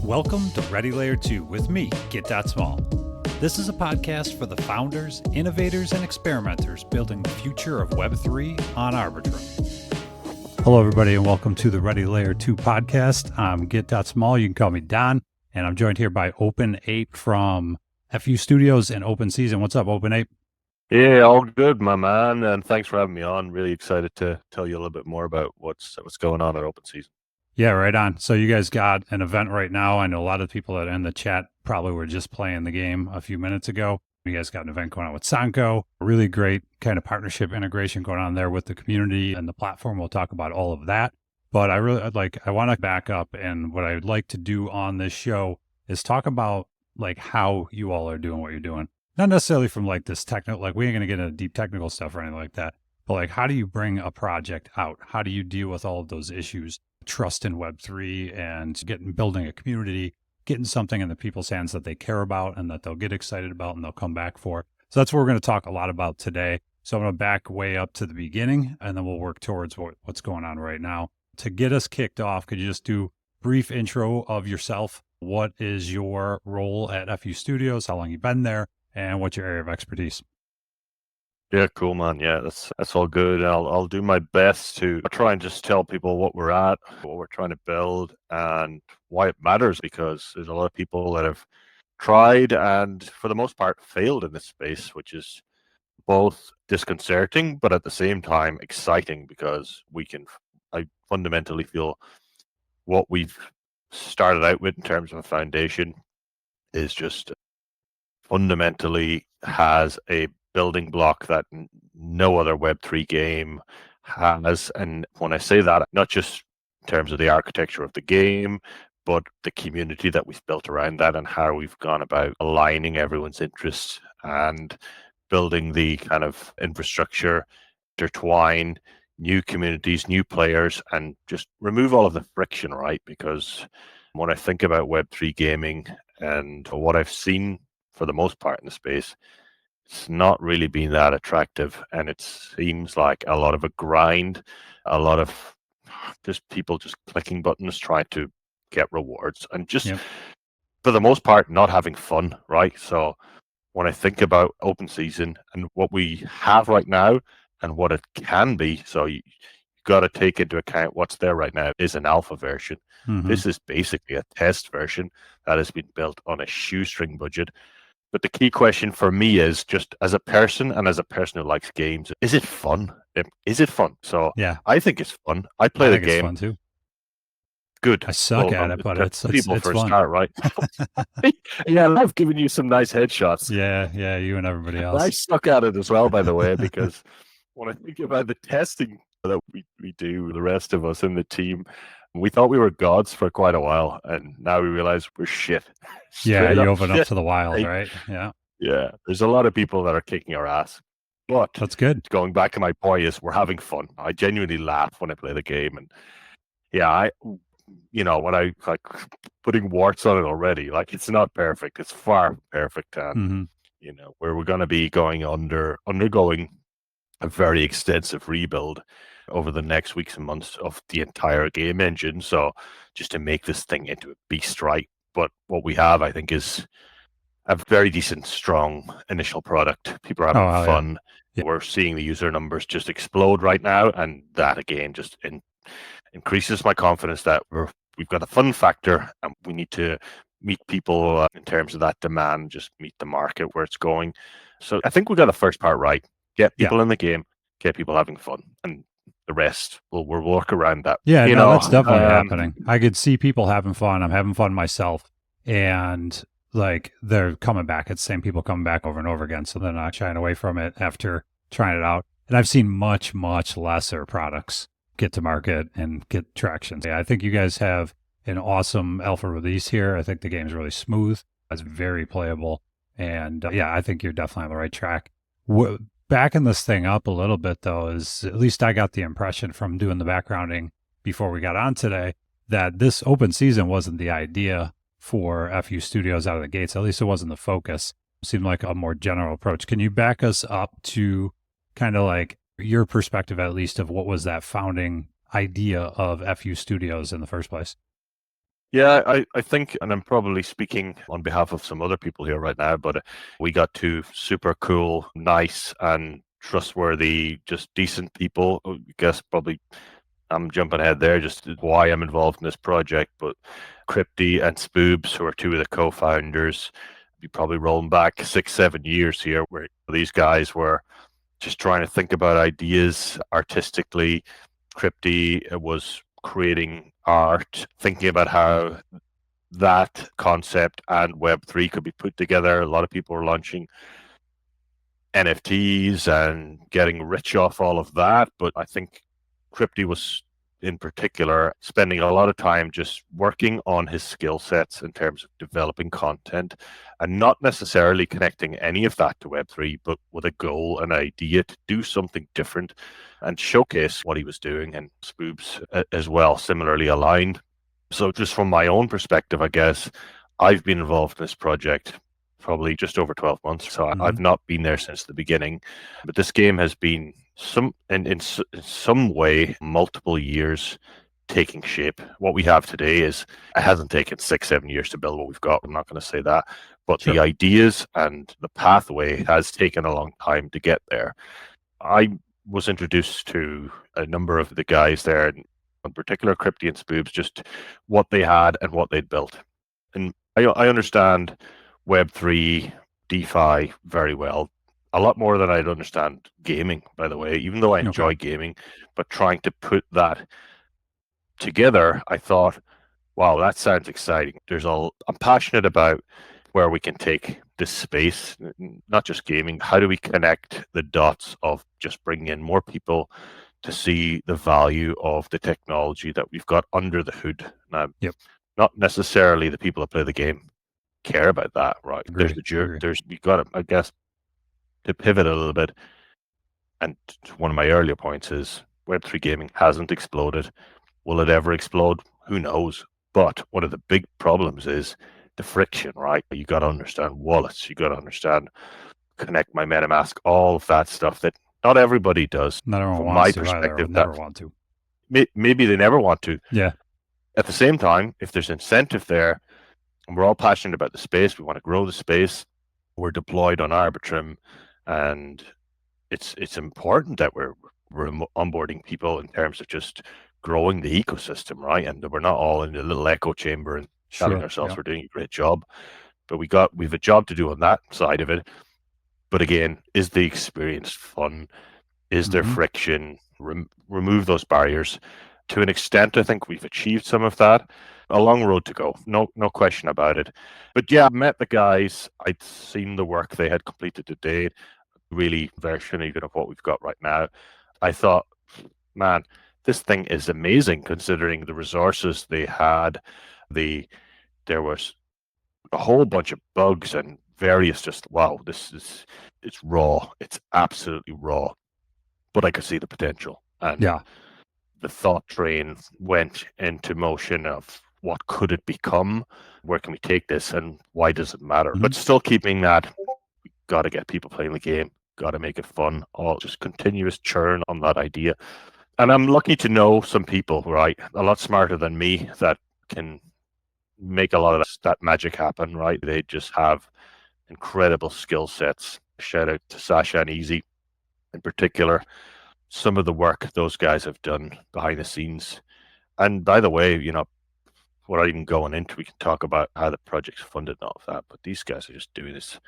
Welcome to Ready Layer 2 with me, Get.Small. This is a podcast for the founders, innovators, and experimenters building the future of Web3 on Arbitrum. Hello, everybody, and welcome to the Ready Layer 2 podcast. I'm Get.Small. You can call me Don, and I'm joined here by Open Ape from FU Studios and Open Season. What's up, Open Ape? Yeah, all good, my man, and thanks for having me on. Really excited to tell you a little bit more about what's going on at Open Season. Yeah, right on. So you guys got an event right now. I know a lot of people that are in the chat probably were just playing the game a few minutes ago. You guys got an event going on with Sanko. Really great kind of partnership integration going on there with the community and the platform. We'll talk about all of that. But I want to back up, and what I'd like to do on this show is talk about like how you all are doing what you're doing. Not necessarily from like this technical, like we ain't going to get into deep technical stuff or anything like that. But like, how do you bring a project out? How do you deal with all of those issues? Trust in Web3 and building a community, getting something in the people's hands that they care about and that they'll get excited about and they'll come back for. So that's what we're going to talk a lot about today. So I'm going to back way up to the beginning, and then we'll work towards what's going on right now. To get us kicked off, could you just do a brief intro of yourself? What is your role at FU Studios? How long you've been there? And what's your area of expertise? Yeah, cool, man. Yeah, that's all good. I'll do my best to try and just tell people what we're at, what we're trying to build, and why it matters, because there's a lot of people that have tried and for the most part failed in this space, which is both disconcerting but at the same time exciting, because I fundamentally feel what we've started out with in terms of a foundation is just fundamentally has a building block that no other Web3 game has. And when I say that, not just in terms of the architecture of the game, but the community that we've built around that and how we've gone about aligning everyone's interests and building the kind of infrastructure, intertwine new communities, new players, and just remove all of the friction, right? Because when I think about Web3 gaming and what I've seen for the most part in the space, it's not really been that attractive, and it seems like a lot of a grind, a lot of just people just clicking buttons trying to get rewards, and just for the most part not having fun, right? So when I think about Open Season and what we have right now and what it can be, so you got to take into account what's there right now is an alpha version. This is basically a test version that has been built on a shoestring budget. But the key question for me is, just as a person and as a person who likes games, is it fun? Is it fun? So yeah, I think it's fun. I play the game. It's fun too. Good. I suck at it, but it's people for fun. A start, right? Yeah, I've given you some nice headshots. Yeah, you and everybody else. I suck at it as well, by the way, because when I think about the testing that we do, the rest of us in the team, we thought we were gods for quite a while, and now we realize we're shit. Yeah, you open up to the wild, right? Yeah. There's a lot of people that are kicking our ass, but that's good. Going back to my point is, we're having fun. I genuinely laugh when I play the game, and when I like putting warts on it already, like it's not perfect. It's far from perfect, and where we're going to be undergoing a very extensive rebuild over the next weeks and months of the entire game engine. So just to make this thing into a beast, right? But what we have, I think, is a very decent, strong initial product. People are having fun. Yeah. We're seeing the user numbers just explode right now. And that, again, just increases my confidence that we've got a fun factor, and we need to meet people in terms of that demand, just meet the market where it's going. So I think we got the first part right. Get people in the game, get people having fun, and the rest we'll work around that. Yeah, that's definitely happening. I could see people having fun. I'm having fun myself, and like they're coming back. It's the same people coming back over and over again, so they're not shying away from it after trying it out. And I've seen much, much lesser products get to market and get traction. Yeah, I think you guys have an awesome alpha release here. I think the game's really smooth. It's very playable, and I think you're definitely on the right track. Backing this thing up a little bit, though, is at least I got the impression from doing the backgrounding before we got on today that this Open Season wasn't the idea for FU Studios out of the gates. At least it wasn't the focus. It seemed like a more general approach. Can you back us up to kind of like your perspective, at least, of what was that founding idea of FU Studios in the first place? Yeah, I think, and I'm probably speaking on behalf of some other people here right now, but we got two super cool, nice, and trustworthy, just decent people. I guess probably I'm jumping ahead there, just why I'm involved in this project. But Crypty and Spoobs, who are two of the co-founders, you probably rolling back 6, 7 years here, where these guys were just trying to think about ideas artistically. Crypty was creating art, thinking about how that concept and Web3 could be put together. A lot of people are launching NFTs and getting rich off all of that. But I think Crypty was, in particular, spending a lot of time just working on his skill sets in terms of developing content and not necessarily connecting any of that to Web3, but with a goal, an idea to do something different and showcase what he was doing. And Spoobs as well, similarly aligned. So, just from my own perspective, I guess I've been involved in this project probably just over 12 months. So Mm-hmm. I've not been there since the beginning. But this game has been in some way multiple years taking shape. What we have today is it hasn't taken 6, 7 years to build what we've got. I'm not going to say that. But Sure. the ideas and the pathway has taken a long time to get there. I was introduced to a number of the guys there, in particular Crypty and Spoobs, just what they had and what they'd built. And I understand Web3, DeFi very well. A lot more than I'd understand gaming, by the way, even though I Okay. enjoy gaming. But trying to put that together, I thought, wow, that sounds exciting. I'm passionate about where we can take this space, not just gaming. How do we connect the dots of just bringing in more people to see the value of the technology that we've got under the hood? Now, Yep. not necessarily the people that play the game care about that, right? Agree. Agree. You got to, I guess, to pivot a little bit. And one of my earlier points is Web3 gaming hasn't exploded. Will it ever explode? Who knows? But one of the big problems is the friction, right? You got to understand wallets. You got to understand connect my MetaMask, all of that stuff that not everybody does. Not everyone From wants my to either. perspective, Would that never want to. maybe they never want to. Yeah. At the same time, if there's incentive there, and we're all passionate about the space, we want to grow the space. We're deployed on Arbitrum, and it's important that we're onboarding people in terms of just growing the ecosystem, right? And that we're not all in a little echo chamber and telling Sure. ourselves Yeah. we're doing a great job. But we've a job to do on that side of it. But again, is the experience fun? Is there Mm-hmm. friction? Remove those barriers. To an extent, I think we've achieved some of that. A long road to go, no question about it. But yeah, I met the guys. I'd seen the work they had completed to date. Really version even of what we've got right now. I thought, man, this thing is amazing considering the resources they had. There was a whole bunch of bugs and various just wow, it's raw. It's absolutely raw. But I could see the potential. And Yeah. the thought train went into motion of what could it become? Where can we take this and why does it matter? Mm-hmm. But still keeping that, we gotta get people playing the game, gotta make it fun, all just continuous churn on that idea. And I'm lucky to know some people, right, a lot smarter than me that can make a lot of that magic happen, right? They just have incredible skill sets. Shout out to Sasha and Easy in particular. Some of the work those guys have done behind the scenes. And by the way, without even going into, we can talk about how the project's funded and all of that. But these guys are just doing this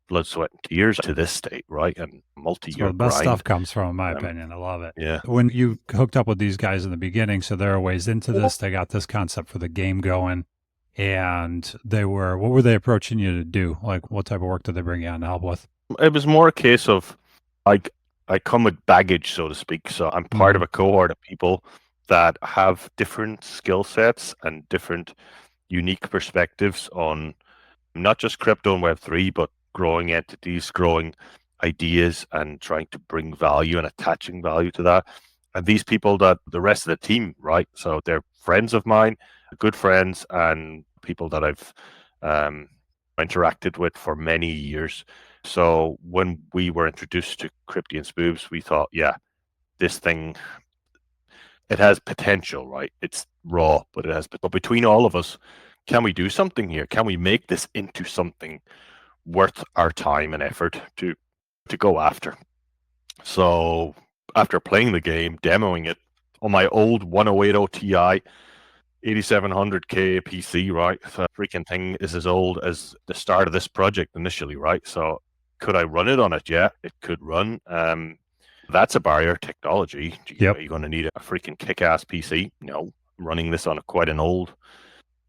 blood, sweat, and tears to this state, right? And That's where multi-year the best stuff grind. comes from, in my opinion. I love it. Yeah. When you hooked up with these guys in the beginning, so they're a ways into this, they got this concept for the game going. And what were they approaching you to do? Like, what type of work did they bring you on to help with? It was more a case of like I come with baggage, so to speak. So I'm part of a cohort of people that have different skill sets and different unique perspectives on not just crypto and Web3, but growing entities, growing ideas, and trying to bring value and attaching value to that. And these people that the rest of the team, right? So they're friends of mine, good friends, and people that I've interacted with for many years. So when we were introduced to Crypty and Spoobs, we thought, yeah, this thing, it has potential, right? It's raw, but it has. But between all of us, can we do something here? Can we make this into something worth our time and effort to go after? So after playing the game, demoing it on my old 1080 Ti 8700K PC, right? The freaking thing is as old as the start of this project initially, right? So could I run it on it? Yeah, it could run. That's a barrier technology. Yep. Are you going to need a freaking kick-ass PC? No, I'm running this on quite an old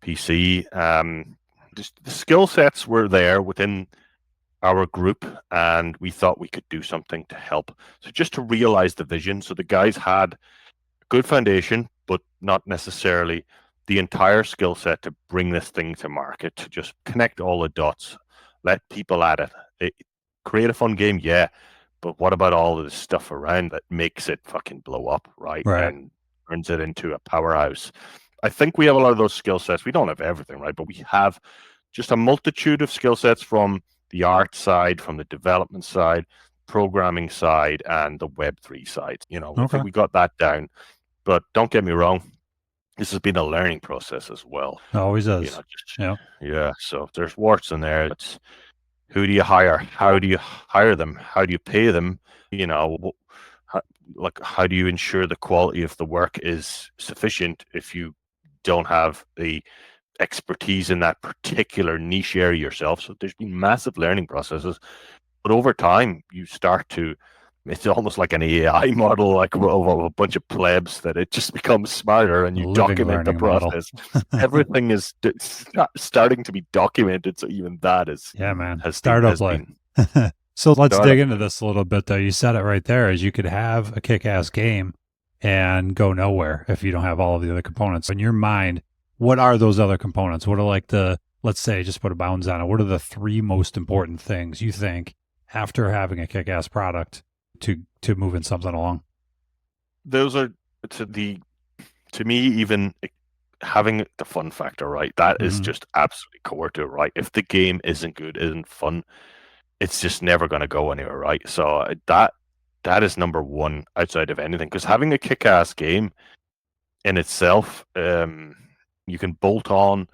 PC. The skill sets were there within our group, and we thought we could do something to help. So just to realize the vision. So the guys had good foundation, but not necessarily the entire skill set to bring this thing to market, to just connect all the dots, let people at it. Create a fun game, yeah, but what about all of the stuff around that makes it fucking blow up, right? Right. And turns it into a powerhouse. I think we have a lot of those skill sets. We don't have everything, right? But we have just a multitude of skill sets from the art side, from the development side, programming side, and the Web3 side. I Okay. think we got that down. But don't get me wrong, this has been a learning process as well. It always is. Yeah. Yeah. So there's warts in there. It's who do you hire? How do you hire them? How do you pay them? How do you ensure the quality of the work is sufficient if you don't have the expertise in that particular niche area yourself? So there's been massive learning processes, but over time you start to, it's almost like an AI model, like of a bunch of plebs, that it just becomes smarter and A you living document the learning model. process. Everything is starting to be documented, so even that Yeah, man. has Startup life. been So let's dig startup. into this a little bit, though. You said it right there, is you could have a kick-ass game and go nowhere if you don't have all of the other components. In your mind, what are those other components? What are like let's say, just put a bounds on it. What are the three most important things you think after having a kick-ass product to moving something along? Those are to me, even having the fun factor, right? That is just absolutely core to it, right? If the game isn't good, isn't fun, it's just never going to go anywhere, right? So that is number one outside of anything, because having a kick-ass game in itself, you can bolt on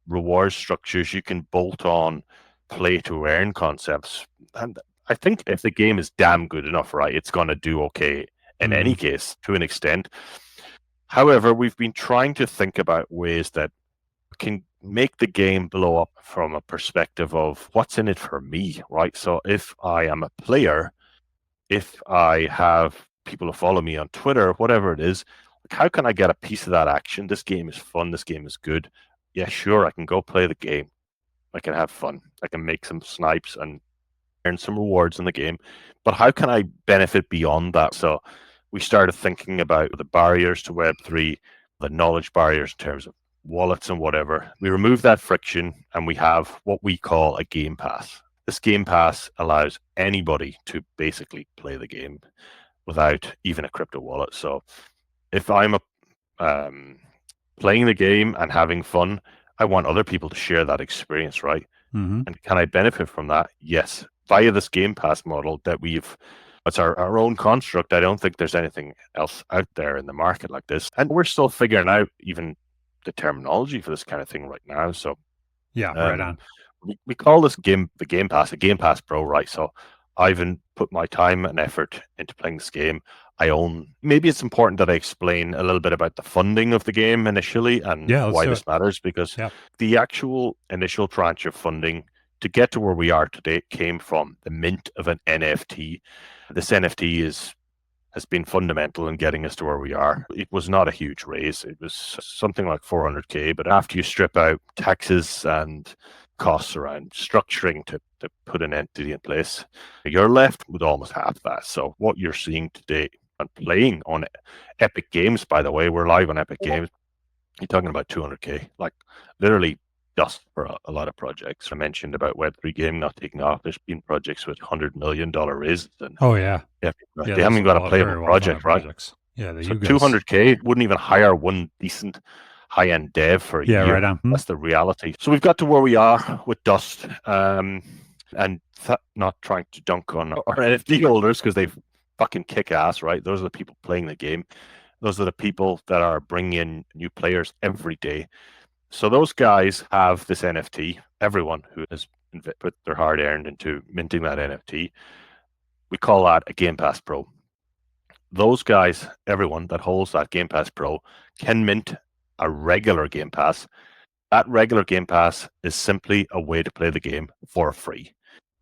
reward structures, you can bolt on play to earn concepts, and I think if the game is damn good enough, right, it's going to do okay in any case to an extent. However, we've been trying to think about ways that can make the game blow up from a perspective of what's in it for me, right? So if I am a player, if I have people who follow me on Twitter, whatever it is, like, how can I get a piece of that action? This game is fun. This game is good. Yeah, sure, I can go play the game. I can have fun. I can make some snipes and earn some rewards in the game. But how can I benefit beyond that? So we started thinking about the barriers to Web3, the knowledge barriers in terms of wallets and whatever. We remove that friction and we have what we call a game pass. This game pass allows anybody to basically play the game without even a crypto wallet. So if I'm playing the game and having fun, I want other people to share that experience, right? Mm-hmm. And can I benefit from that? Yes, via this Game Pass model that it's our own construct. I don't think there's anything else out there in the market like this. And we're still figuring out even the terminology for this kind of thing right now. So Yeah, right on. we call this game the Game Pass, a Game Pass Pro, right? So I've put my time and effort into playing this game. I own. Maybe it's important that I explain a little bit about the funding of the game initially and Yeah, let's why do this it. matters, because Yeah. the actual initial tranche of funding to get to where we are today came from the mint of an NFT. This NFT has been fundamental in getting us to where we are. It was not a huge raise. It was something like 400K, but after you strip out taxes and costs around structuring to put an entity in place, you're left with almost half that. So what you're seeing today and playing on Epic Games, by the way, we're live on Epic Games, you're talking about 200K, like literally dust for a lot of projects. I mentioned about Web3 game not taking off. There's been projects with $100 million raises, and Oh yeah. yeah, Yeah, they those haven't are even got a playable very well funded project, right? projects. Yeah, the So Yugas. 200K wouldn't even hire one decent high-end dev for a Yeah, year. right on. That's the reality. So we've got to where we are with Dust, and not trying to dunk on our NFT holders because they fucking kick ass, right? Those are the people playing the game. Those are the people that are bringing in new players every day. So those guys have this NFT. Everyone who has put their hard earned into minting that NFT, we call that a Game Pass Pro. Those guys, everyone that holds that Game Pass Pro, can mint a regular Game Pass. That regular Game Pass is simply a way to play the game for free.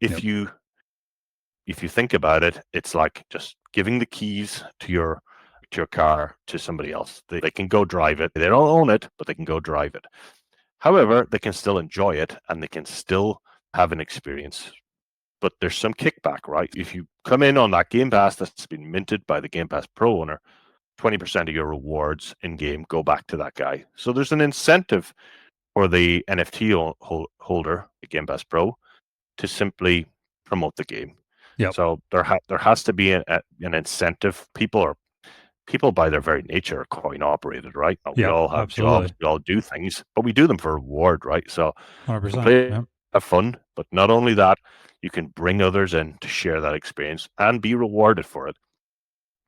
If Yep. you think about it, it's like just giving the keys to your car to somebody else. They can go drive it. They don't own it, but they can go drive it. However, they can still enjoy it and they can still have an experience. But there's some kickback, right? If you come in on that Game Pass that's been minted by the Game Pass Pro owner, 20% of your rewards in game go back to that guy. So there's an incentive for the NFT holder, the Game Pass Pro, to simply promote the game. Yep. So there has to be an incentive. People by their very nature are coin operated, right? We Yep, all have absolutely. jobs, we all do things, but we do them for reward, right? So you can 100%. play, Yep. have fun, but not only that, you can bring others in to share that experience and be rewarded for it.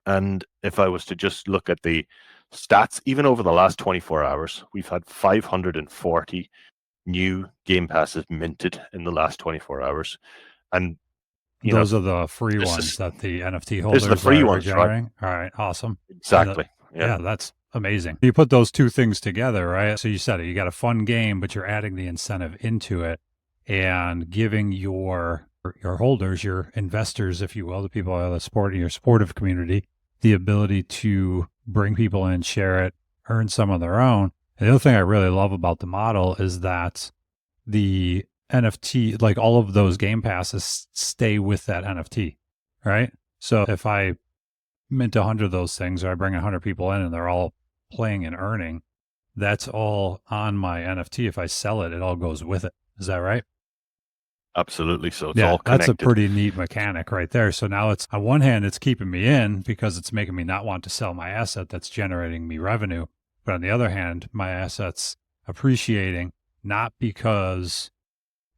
And if I was to just look at the stats, even over the last 24 hours, we've had 540 new Game Passes minted in the last 24 hours. And, Those are the free this ones is, that the NFT this is the holders free are ones, right? generating. All right, awesome. Exactly. Yeah, that's amazing. You put those two things together, right? So you said it, you got a fun game, but you're adding the incentive into it and giving your holders, your investors, if you will, the people that are supporting your supportive community, the ability to bring people in, share it, earn some of their own. And the other thing I really love about the model is that the NFT, like all of those game passes stay with that NFT, right? So if I mint 100 of those things or I bring 100 people in and they're all playing and earning, that's all on my NFT. If I sell it, it all goes with it. Is that right? Absolutely. So it's Yeah, all that's a connected. pretty neat mechanic right there. So now it's on one hand, it's keeping me in because it's making me not want to sell my asset that's generating me revenue. But on the other hand, my asset's appreciating not because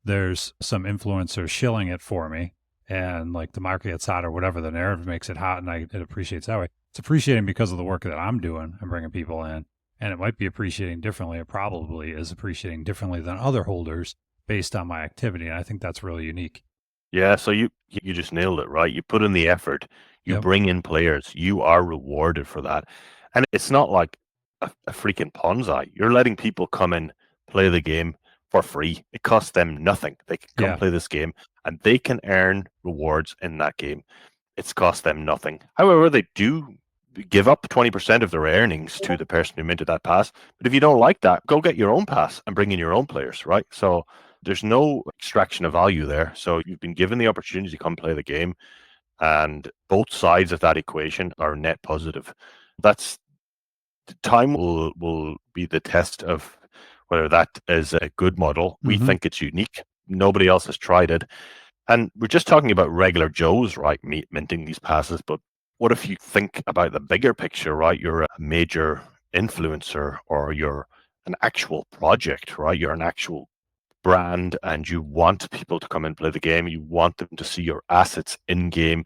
there's some influencer shilling it for me and like the market gets hot or whatever, the narrative makes it hot and it appreciates that way. It's appreciating because of the work that I'm doing and bringing people in. And it might be appreciating differently. It probably is appreciating differently than other holders based on my activity. And I think that's really unique. Yeah, so you just nailed it, right? You put in the effort, you Yep. bring in players, you are rewarded for that. And it's not like a freaking Ponzi. You're letting people come in, play the game for free. It costs them nothing. They can come Yeah. play this game and they can earn rewards in that game. It's cost them nothing. However, they do give up 20% of their earnings to the person who minted that pass. But if you don't like that, go get your own pass and bring in your own players, right? So there's no extraction of value there. So you've been given the opportunity to come play the game, and both sides of that equation are net positive. That's time will be the test of whether that is a good model. We Mm-hmm. think it's unique. Nobody else has tried it. And we're just talking about regular Joes, right, minting these passes. But what if you think about the bigger picture, right? You're a major influencer or you're an actual project, right? You're an actual brand and you want people to come and play the game. You want them to see your assets in game.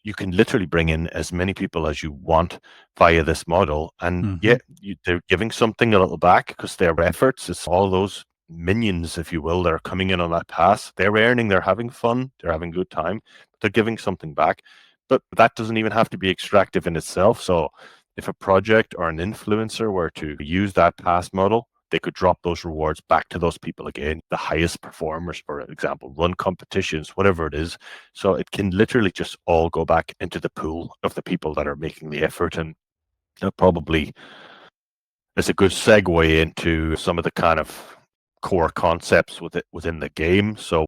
You can literally bring in as many people as you want via this model. And Mm-hmm. yeah, they're giving something a little back because their efforts, it's all those minions, if you will, that are coming in on that pass. They're earning, they're having fun, they're having a good time, but they're giving something back. But that doesn't even have to be extractive in itself. So if a project or an influencer were to use that pass model, they could drop those rewards back to those people again, the highest performers, for example, run competitions, whatever it is. So it can literally just all go back into the pool of the people that are making the effort. And that probably is a good segue into some of the kind of core concepts within the game. So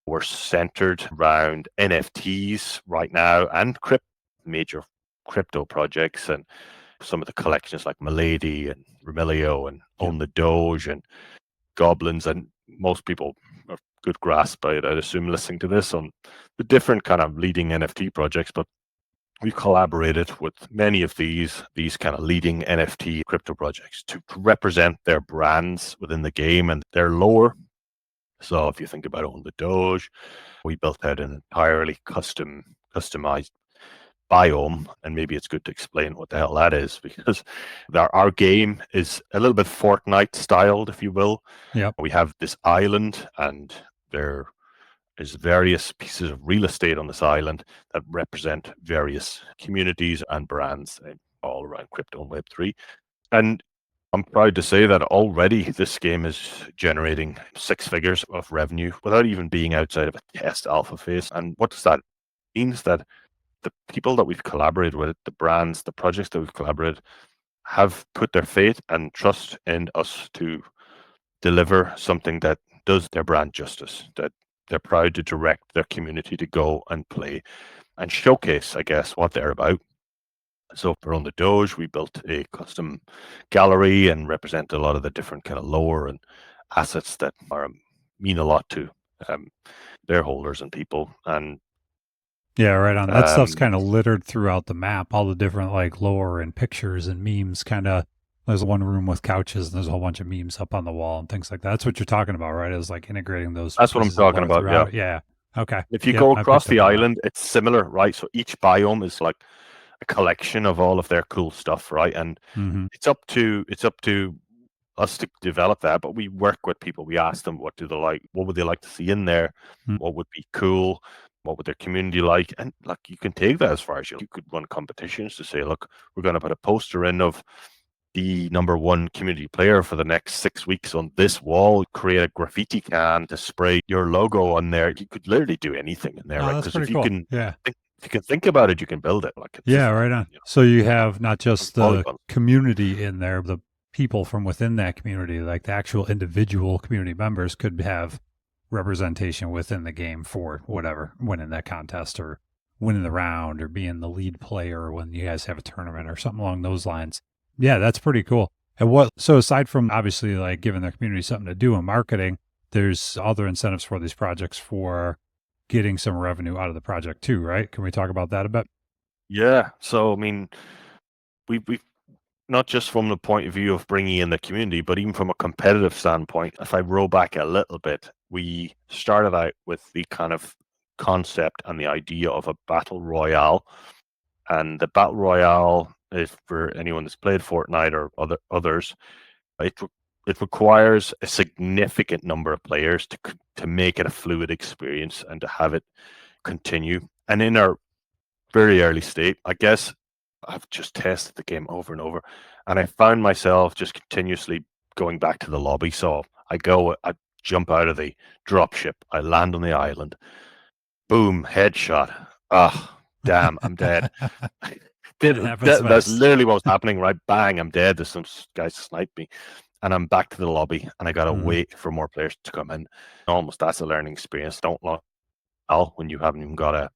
we're centered around NFTs right now and major crypto projects and some of the collections like Milady and Remilio and Yep. Own the Doge and Goblins, and most people have good grasp by it, I'd assume, listening to this on the different kind of leading NFT projects. But we've collaborated with many of these kind of leading NFT crypto projects to represent their brands within the game and their lore. So if you think about Own the Doge, we built out an entirely customized biome, and maybe it's good to explain what the hell that is, because our game is a little bit Fortnite styled, if you will. Yep. We have this island, and there is various pieces of real estate on this island that represent various communities and brands all around crypto and Web3. And I'm proud to say that already this game is generating 6 figures of revenue without even being outside of a test alpha phase. And what does that mean? Means that the people that we've collaborated with, the brands, the projects that we've collaborated, have put their faith and trust in us to deliver something that does their brand justice, that they're proud to direct their community to go and play and showcase, I guess, what they're about. So for on the Doge, we built a custom gallery and represent a lot of the different kind of lore and assets that mean a lot to their holders and people. And yeah, right on. That stuff's kind of littered throughout the map. All the different like lore and pictures and memes. Kind of, there's one room with couches and there's a whole bunch of memes up on the wall and things like that. That's what you're talking about, right? Is like integrating those. That's what I'm talking about. Yeah. Yeah. Okay. If you go across the island, it's similar, right? So each biome is like a collection of all of their cool stuff, right? And it's up to us to develop that, but we work with people. We ask them what would they like to see in there, what would be cool, what would their community like, and like you can take that as far as you could run competitions to say, look, we're going to put a poster in of the #1 community player for the next 6 weeks on this wall. Create a graffiti can to spray your logo on there. You could literally do anything in there, right? Because if you can, if you can think about it, you can build it. Like right on. So you have not just the community in there, the people from within that community, like the actual individual community members could have representation within the game for whatever, winning that contest or winning the round or being the lead player when you guys have a tournament or something along those lines. Yeah, that's pretty cool. And so aside from obviously like giving the community something to do in marketing, there's other incentives for these projects for getting some revenue out of the project too, right? Can we talk about that a bit? Yeah. So, I mean, we've not just from the point of view of bringing in the community, but even from a competitive standpoint, if I roll back a little bit, we started out with the kind of concept and the idea of a battle royale. And the battle royale, if for anyone that's played Fortnite or others, it requires a significant number of players to make it a fluid experience and to have it continue. And in our very early state, I guess I've just tested the game over and over, and I found myself just continuously going back to the lobby. So I jump out of the dropship, I land on the island, boom, headshot. Damn, I'm dead. That's literally what was happening, right? Bang, I'm dead. There's some guys snipe me. And I'm back to the lobby, and I got to wait for more players to come in. Almost that's a learning experience. Don't look when you haven't even got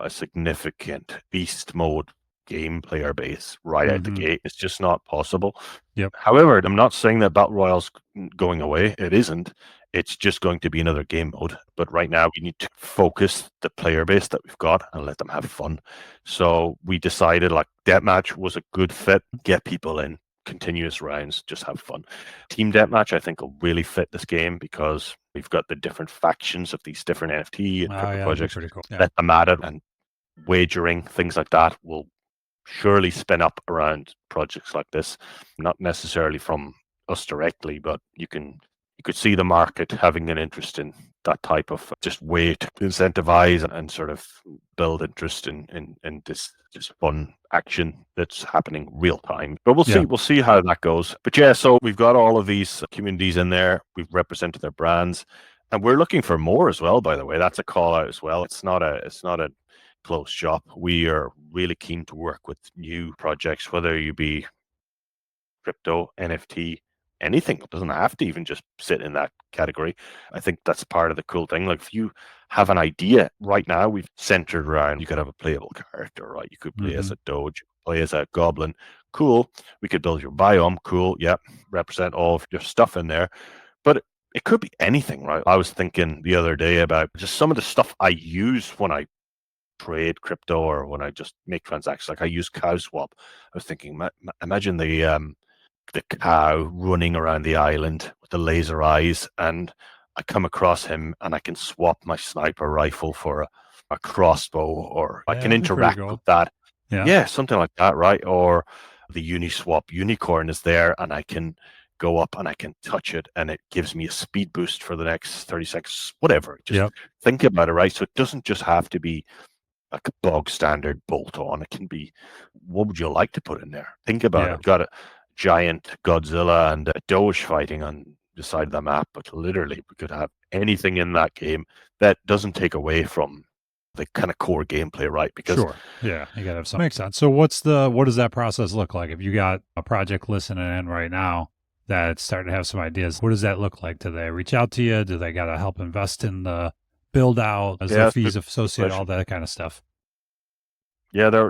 a significant beast mode game player base right out the gate. It's just not possible. Yep. However, I'm not saying that Battle Royale's going away. It isn't. It's just going to be another game mode. But right now, we need to focus the player base that we've got and let them have fun. So we decided like Deathmatch was a good fit. Get people in, continuous rounds, just have fun. Team Deathmatch, I think, will really fit this game because we've got the different factions of these different NFT and crypto projects. Pretty cool. Let them at it, and wagering, things like that will surely spin up around projects like this. Not necessarily from us directly, but you could see the market having an interest in that type of just way to incentivize and sort of build interest in this fun action that's happening real time. But we'll see how that goes. But yeah, so we've got all of these communities in there. We've represented their brands, and we're looking for more as well. By the way, that's a call out as well. It's not a closed shop. We are really keen to work with new projects, whether you be crypto, NFT, anything. It doesn't have to even just sit in that category. I think that's part of the cool thing. Like if you have an idea right now, we've centered around, you could have a playable character, right? You could play as a Doge, play as a goblin. Cool. We could build your biome. Cool. Yep. Represent all of your stuff in there. But it could be anything, right? I was thinking the other day about just some of the stuff I use when I trade crypto or when I just make transactions. Like I use CowSwap. I was thinking, imagine the cow running around the island with the laser eyes, and I come across him and I can swap my sniper rifle for a crossbow, or I can interact with that Yeah. Yeah, something like that, right? Or the Uniswap unicorn is there and I can go up and I can touch it and it gives me a speed boost for the next 30 seconds, whatever. Just Yep. think about it, right? So it doesn't just have to be like a bog standard bolt on. It can be, what would you like to put in there? Think about Yeah. it. Got a giant Godzilla and a Doge fighting on the side of the map, but literally we could have anything in that game that doesn't take away from the kind of core gameplay, right? Because Sure. Yeah. You gotta have some. Makes sense. So what does that process look like? If you got a project listening in right now that's starting to have some ideas, what does that look like? Do they reach out to you? Do they gotta help invest in the build out? Is yeah, there that's a fees good associated, all question. that kind of stuff? Yeah,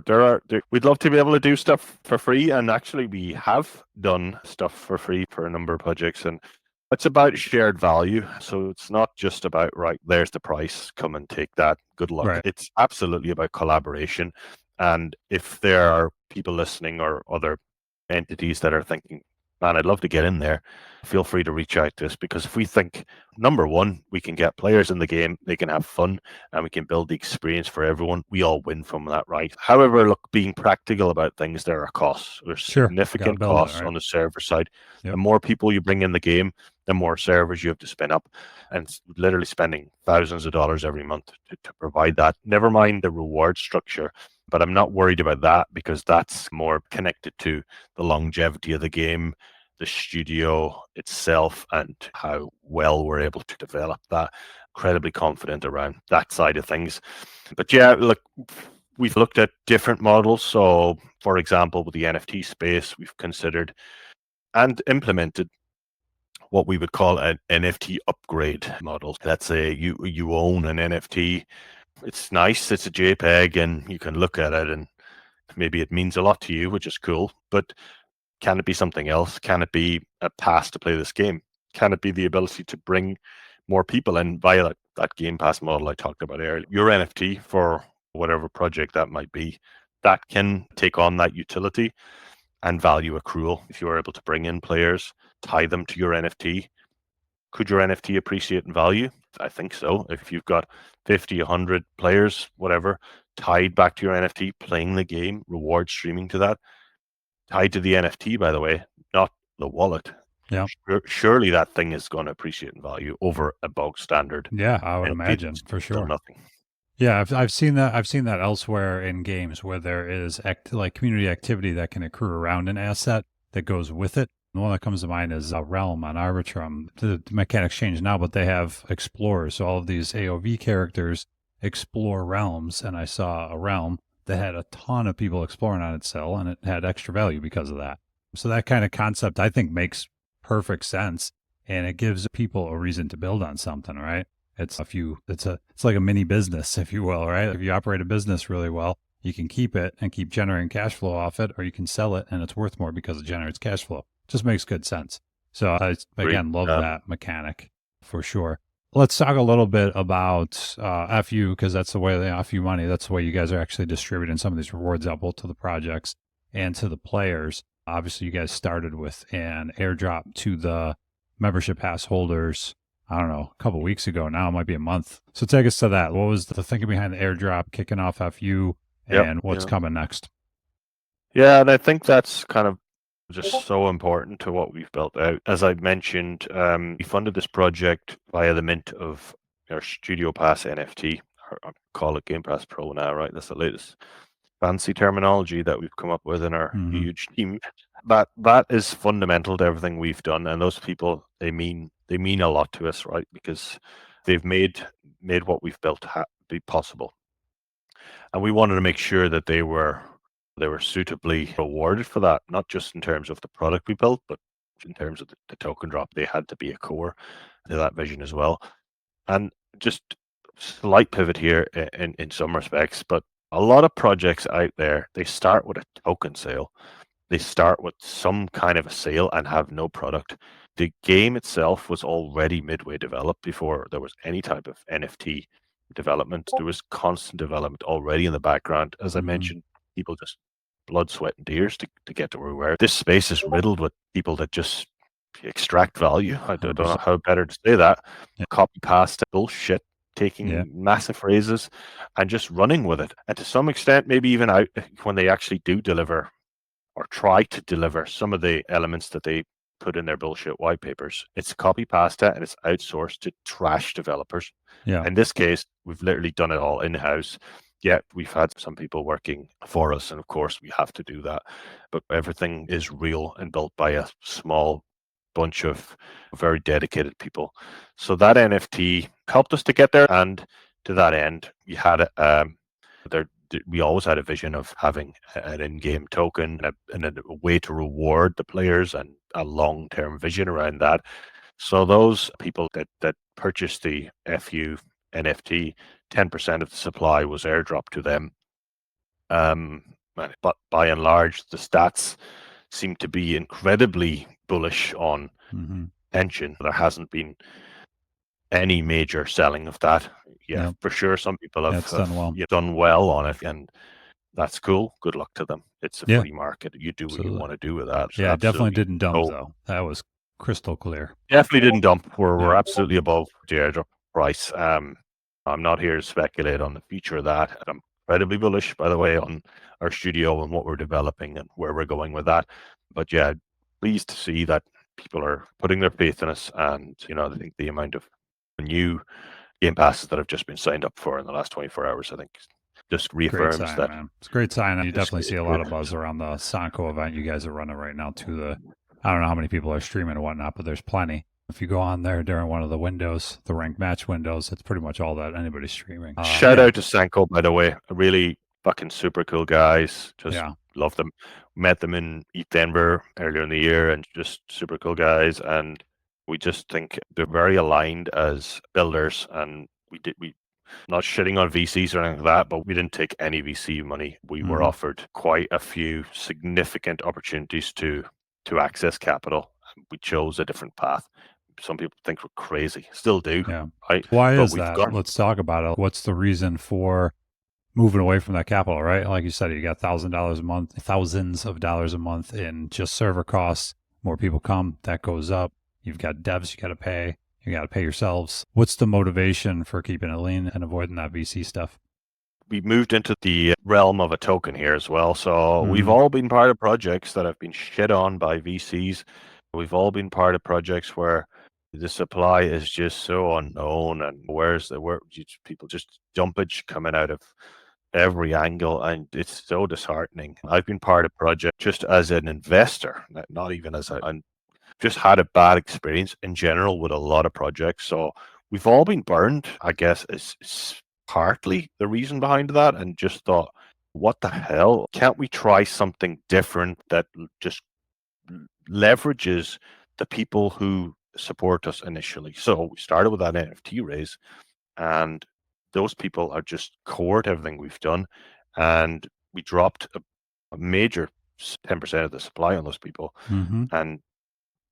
we'd love to be able to do stuff for free, and actually, we have done stuff for free for a number of projects, and it's about shared value. So it's not just about, right, there's the price, come and take that, good luck. Right. It's absolutely about collaboration. And if there are people listening or other entities that are thinking, man, I'd love to get in there, feel free to reach out to us, because if we think, number one, we can get players in the game, they can have fun, and we can build the experience for everyone, we all win from that, right? However, look, being practical about things, there are costs. There's Sure. Gotta significant build it, costs right? on the server side. The Yep. more people you bring in the game, the more servers you have to spin up, and literally spending thousands of dollars every month to provide that. Never mind the reward structure, but I'm not worried about that because that's more connected to the longevity of the game, the studio itself, and how well we're able to develop that. Incredibly confident around that side of things. But yeah, look, we've looked at different models. So, for example, with the NFT space, we've considered and implemented what we would call an NFT upgrade model. Let's say you own an NFT. It's nice. It's a JPEG, and you can look at it, and maybe it means a lot to you, which is cool. But can it be something else? Can it be a pass to play this game? Can it be the ability to bring more people in via that Game Pass model I talked about earlier? Your NFT for whatever project that might be, that can take on that utility and value accrual. If you're able to bring in players, tie them to your NFT, could your NFT appreciate in value? I think so. If you've got 50, 100 players, whatever, tied back to your NFT, playing the game, reward streaming to that, tied to the NFT, by the way, not the wallet. Yeah. Surely that thing is going to appreciate in value over a bog standard Yeah, I would NFT imagine that's for done sure. nothing. Yeah, I've seen that. I've seen that elsewhere in games where there is like community activity that can accrue around an asset that goes with it. The one that comes to mind is a Realm on Arbitrum. The mechanics change now, but they have explorers. So all of these AOV characters explore realms, and I saw a realm that had a ton of people exploring on its cell, and it had extra value because of that. So that kind of concept, I think, makes perfect sense, and it gives people a reason to build on something, right? It's like a mini business, if you will, right? If you operate a business really well, you can keep it and keep generating cash flow off it, or you can sell it and it's worth more because it generates cash flow. Just makes good sense. So I Agreed. again love that mechanic for sure. Let's talk a little bit about FU, because that's the way they FU money. That's the way you guys are actually distributing some of these rewards out both to the projects and to the players. Obviously, you guys started with an airdrop to the membership pass holders. I don't know, a couple weeks ago now. It might be a month. So take us to that. What was the thinking behind the airdrop, kicking off FU, Yep. and what's coming next? Yeah, and I think that's kind of just so important to what we've built out. As I mentioned, we funded this project via the mint of our Studio Pass NFT. Or I call it Game Pass Pro now, right? That's the latest fancy terminology that we've come up with in our Mm-hmm. huge team. That is fundamental to everything we've done, and those people they mean a lot to us, right? Because they've made what we've built be possible, and we wanted to make sure that they were suitably rewarded for that, not just in terms of the product we built, but in terms of the token drop. They had to be a core to that vision as well. And just slight pivot here in some respects, but a lot of projects out there, they start with a token sale. They start with some kind of a sale and have no product. The game itself was already midway developed before there was any type of NFT development. There was constant development already in the background. As I Mm-hmm. mentioned, people just blood, sweat, and tears to get to where we were. This space is riddled with people that just extract value. I don't know 100%. how better to say that. Yeah. Copy pasta bullshit taking massive raises and just running with it. And to some extent, maybe even out when they actually do deliver or try to deliver some of the elements that they put in their bullshit white papers, it's copy pasta and it's outsourced to trash developers. Yeah. In this case, we've literally done it all in-house. Yet we've had some people working for us, and of course we have to do that. But everything is real and built by a small bunch of very dedicated people. So that NFT helped us to get there, and to that end, we had we always had a vision of having an in-game token and a way to reward the players and a long-term vision around that. So those people that purchased the FU NFT, 10% of the supply was airdropped to them. But by and large, the stats seem to be incredibly bullish on tension. There hasn't been any major selling of that. Yeah, for sure. Some people have done well on it, and that's cool. Good luck to them. It's a free market. You do what you want to do with that. Yeah, it definitely didn't dump though. That was crystal clear. Definitely didn't dump. We're absolutely above the airdrop price. I'm not here to speculate on the future of that. I'm incredibly bullish, by the way, on our studio and what we're developing and where we're going with that. But yeah, pleased to see that people are putting their faith in us. And, I think the amount of new game passes that have just been signed up for in the last 24 hours, I think just reaffirms great sign, that. Man. It's a great sign. You definitely see a lot of buzz around the Sanko event you guys are running right now too. I don't know how many people are streaming and whatnot, but there's plenty. If you go on there during one of the windows, the ranked match windows, it's pretty much all that anybody's streaming. Shout out to Sanko, by the way. Really fucking super cool guys. Just love them. Met them in Denver earlier in the year, and just super cool guys. And we just think they're very aligned as builders. And we not shitting on VCs or anything like that, but we didn't take any VC money. We were offered quite a few significant opportunities to access capital. We chose a different path. Some people think we're crazy, still do. Yeah. Right? Why is that? Let's talk about it. What's the reason for moving away from that capital, right? Like you said, you got $1,000 a month, thousands of dollars a month in just server costs. More people come, that goes up. You've got devs you got to pay. You got to pay yourselves. What's the motivation for keeping it lean and avoiding that VC stuff? We moved into the realm of a token here as well. So we've all been part of projects that have been shit on by VCs. We've all been part of projects where the supply is just so unknown, and where people just dumpage coming out of every angle, and it's so disheartening. I've been part of project just as an investor, not even as I'm just had a bad experience in general with a lot of projects. So we've all been burned, I guess, is partly the reason behind that, and just thought, what the hell? Can't we try something different that just leverages the people who support us initially? So we started with that NFT raise, and those people are just core to everything we've done. And we dropped a major 10% of the supply on those people, and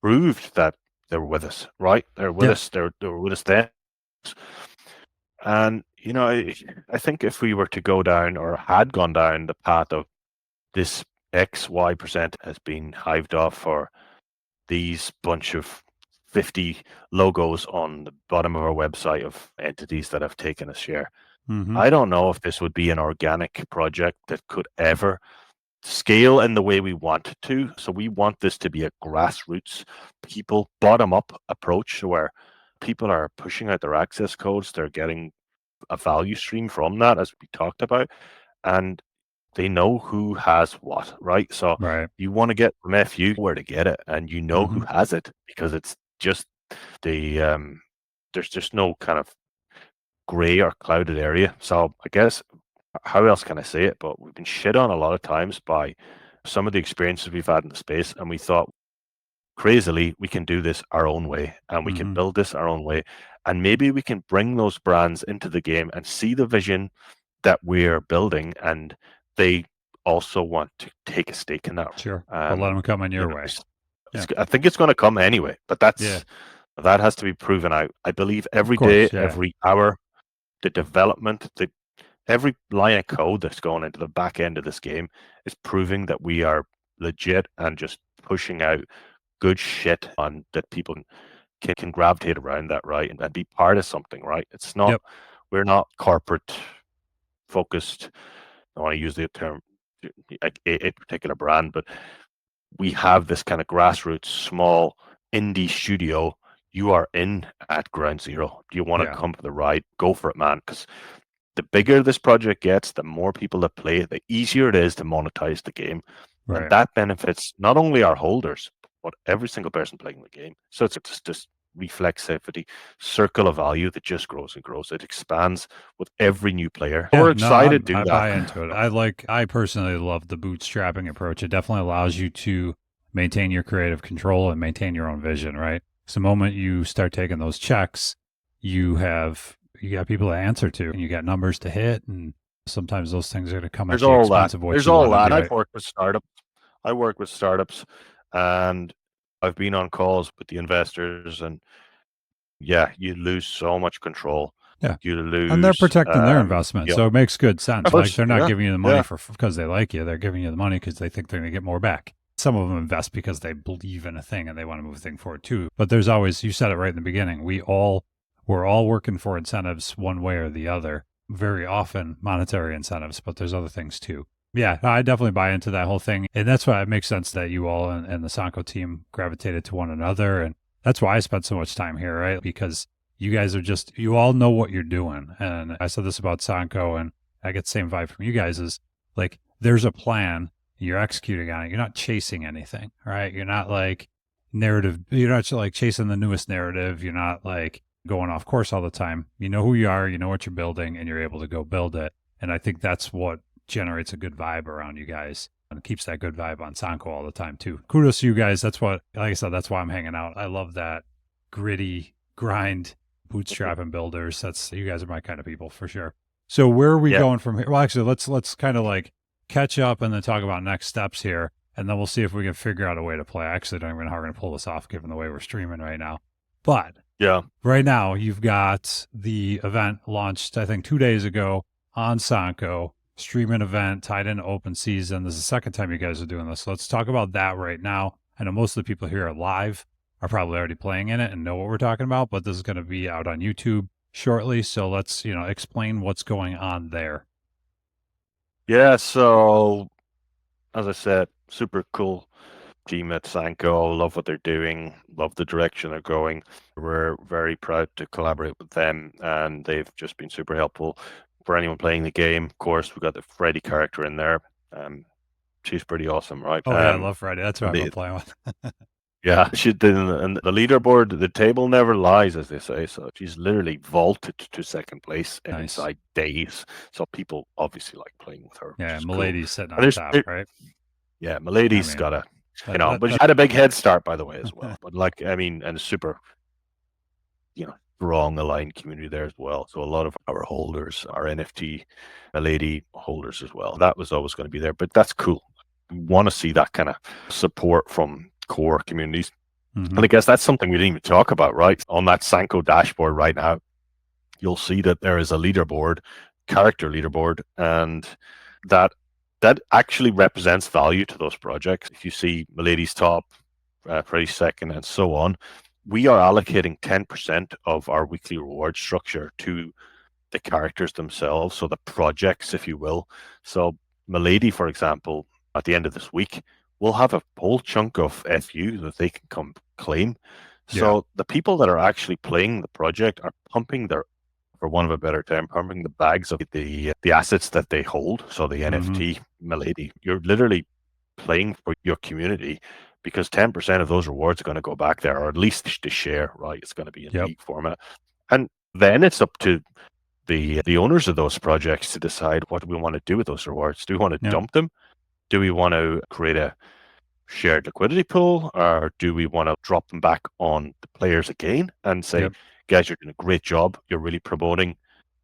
proved that they were with us, right? They're with us. They were with us then. And, I think if we were to go down or had gone down the path of this XY% has been hived off for these bunch of 50 logos on the bottom of our website of entities that have taken a share, I don't know if this would be an organic project that could ever scale in the way we want it to. So we want this to be a grassroots, people, bottom-up approach where people are pushing out their access codes. They're getting a value stream from that, as we talked about, and they know who has what, right? So you want to get from FU where to get it, and who has it, because it's just there's just no kind of gray or clouded area. So I guess, how else can I say it? But we've been shit on a lot of times by some of the experiences we've had in the space, and we thought, crazily, we can do this our own way, and we can build this our own way, and maybe we can bring those brands into the game and see the vision that we're building, and they also want to take a stake in that. Sure, but let them come in your way. I think it's going to come anyway, but that has to be proven out. I believe every day, every hour, the development, every line of code that's going into the back end of this game is proving that we are legit and just pushing out good shit on that people can gravitate around that, right? And be part of something, right? It's not We're not corporate focused. I want to use the term a particular brand, but we have this kind of grassroots, small indie studio. You are in at ground zero. Do you want to Yeah. come for the ride? Go for it, man. Because the bigger this project gets, the more people that play it, the easier it is to monetize the game. And Right. that benefits not only our holders, but every single person playing the game. So it's just this reflexivity circle of value that just grows and grows. It expands with every new player. Yeah, We're no, excited to do I that. buy into it. I personally love the bootstrapping approach. It definitely allows you to maintain your creative control and maintain your own vision, right? So the moment you start taking those checks, you got people to answer to, and you got numbers to hit, and sometimes those things are going to come at There's the all that. expense of what There's you all want to that. do, I've right? worked with startups. I work with startups, and I've been on calls with the investors, and yeah, you lose so much control. Yeah. You And they're lose, protecting their investment. yeah, So it makes good of sense. Like course, they're not yeah, giving you the money yeah. for because they like you. They're giving you the money because they think they're going to get more back. Some of them invest because they believe in a thing and they want to move a thing forward too. But there's always, you said it right in the beginning, we're all working for incentives one way or the other. Very often monetary incentives, but there's other things too. Yeah, I definitely buy into that whole thing. And that's why it makes sense that you all and the Sanko team gravitated to one another. And that's why I spent so much time here, right? Because you guys are just, you all know what you're doing. And I said this about Sanko, and I get the same vibe from you guys is like, there's a plan, you're executing on it. You're not chasing anything, right? You're not like you're not like chasing the newest narrative. You're not like going off course all the time. You know who you are, you know what you're building, and you're able to go build it. And I think that's what generates a good vibe around you guys and keeps that good vibe on Sanko all the time too. Kudos to you guys. That's what, like I said, that's why I'm hanging out. I love that gritty grind, bootstrapping builders. That's, you guys are my kind of people for sure. So where are we Yeah. going from here? Well, actually, let's kind of like catch up and then talk about next steps here, and then we'll see if we can figure out a way to play. I actually don't even know how we're going to pull this off given the way we're streaming right now. But Yeah. right now, you've got the event launched, I think, 2 days ago on Sanko, streaming event tied into open season. This is the second time you guys are doing this. So let's talk about that right now. I know most of the people here are live, are probably already playing in it and know what we're talking about, but this is going to be out on YouTube shortly. So let's, explain what's going on there. Yeah. So, as I said, super cool team at Sanko. Love what they're doing. Love the direction they're going. We're very proud to collaborate with them, and they've just been super helpful for anyone playing the game. Of course, we've got the Freddy character in there. She's pretty awesome, right? Oh, yeah, I love Friday. That's what I've been the, playing with. yeah, she did, and the leaderboard, the table never lies, as they say. So she's literally vaulted to second place Nice. inside days. So people obviously like playing with her. Yeah, which is Milady's cool. sitting And on top, right? yeah, Milady's I mean, got a, that- but she had a big head start, by the way, as well. But like, I mean, and a super, strong aligned community there as well. So a lot of our holders are NFT Milady holders as well. That was always going to be there, but that's cool. We want to see that kind of support from core communities. Mhm. And I guess that's something we didn't even talk about, right? On that Sanko dashboard right now, you'll see that there is a leaderboard, character leaderboard, and that actually represents value to those projects. If you see Milady's top, Freddy's second, and so on, we are allocating 10% of our weekly reward structure to the characters themselves, so the projects, if you will. So Milady, for example, at the end of this week, will have a whole chunk of FU that they can come claim. So the people that are actually playing the project are pumping their, for one of a better term, pumping the bags of the assets that they hold. So the NFT Milady, you're literally playing for your community because 10% of those rewards are going to go back there, or at least the share, right? It's going to be in league format. And then it's up to the owners of those projects to decide what we want to do with those rewards. Do we want to dump them? Do we want to create a shared liquidity pool, or do we want to drop them back on the players again and say, guys, you're doing a great job. You're really promoting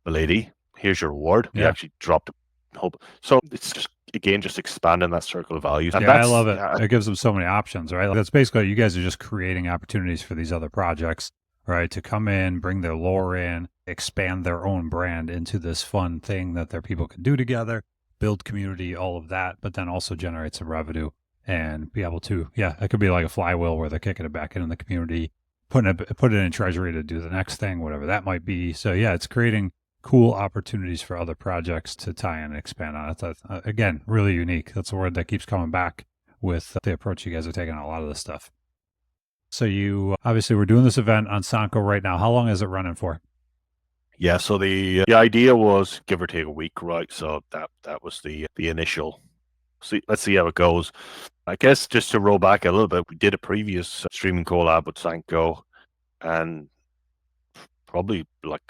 Milady. Here's your reward. We actually dropped the. So it's just, again, just expanding that circle of values. And I love it. It gives them so many options, right? That's basically, you guys are just creating opportunities for these other projects, right? To come in, bring their lore in, expand their own brand into this fun thing that their people can do together, build community, all of that, but then also generate some revenue and be able to, it could be like a flywheel where they're kicking it back into the community, put it in treasury to do the next thing, whatever that might be. So it's creating cool opportunities for other projects to tie in and expand on it. That's, again, really unique. That's a word that keeps coming back with the approach you guys are taking on a lot of this stuff. So you obviously we're doing this event on Sanko right now. How long is it running for? Yeah, so the idea was give or take a week, right? So that was the initial. See, let's see how it goes. I guess just to roll back a little bit, we did a previous streaming collab with Sanko, and probably like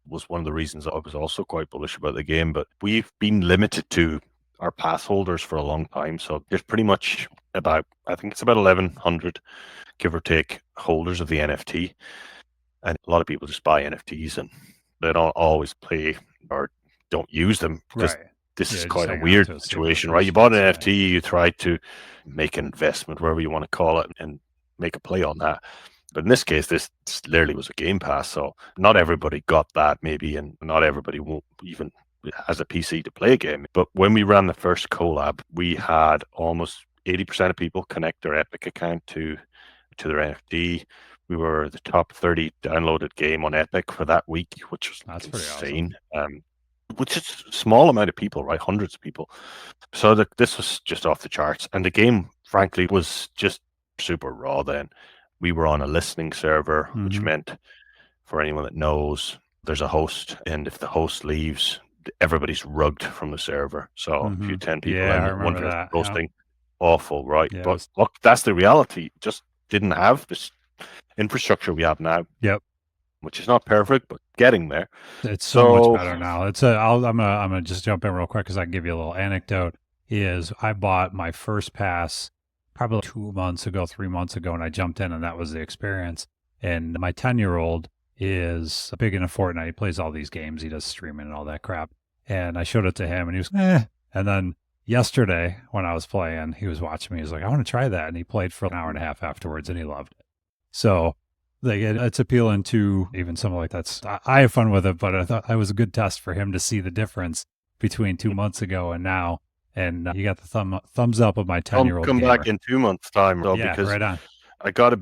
was one of the reasons I was also quite bullish about the game. But we've been limited to our pass holders for a long time, so there's pretty much about, I think it's about 1,100, give or take, holders of the NFT, and a lot of people just buy NFTs and they don't always play or don't use them because Right. this Yeah, is just quite a hanging on weird to it, see if it situation, right? You bought an appreciates, right. NFT, you try to make an investment, whatever you want to call it, and make a play on that. But in this case, this literally was a Game Pass, so not everybody got that, maybe, and not everybody won't even has a PC to play a game. But when we ran the first collab, we had almost 80% of people connect their Epic account to their NFT. We were the top 30 downloaded game on Epic for that week, which was That's pretty awesome. insane. Which is a small amount of people, right? Hundreds of people. So this was just off the charts. And the game, frankly, was just super raw then. We were on a listening server, which meant, for anyone that knows, there's a host. And if the host leaves, everybody's rugged from the server. So if you 10 people Yeah, I in, one remember person that. Yeah. hosting, awful, right? Yeah, it But was, look, that's the reality. Just didn't have this infrastructure we have now, yep. which is not perfect, but getting there. It's so much So better now. I'm gonna just jump in real quick because I can give you a little anecdote. Is I bought my first pass probably 2 months ago, 3 months ago, and I jumped in, and that was the experience. And my 10-year-old is big into Fortnite. He plays all these games. He does streaming and all that crap. And I showed it to him, and he was And then yesterday when I was playing, he was watching me. He was like, "I want to try that," and he played for an hour and a half afterwards, and he loved it. So like it's appealing to even something like that's. I have fun with it, but I thought it was a good test for him to see the difference between 2 months ago and now. And you got the thumbs up of my I'll 10-year-old come back gamer. in 2 months' time, though, Yeah, because right on. I gotta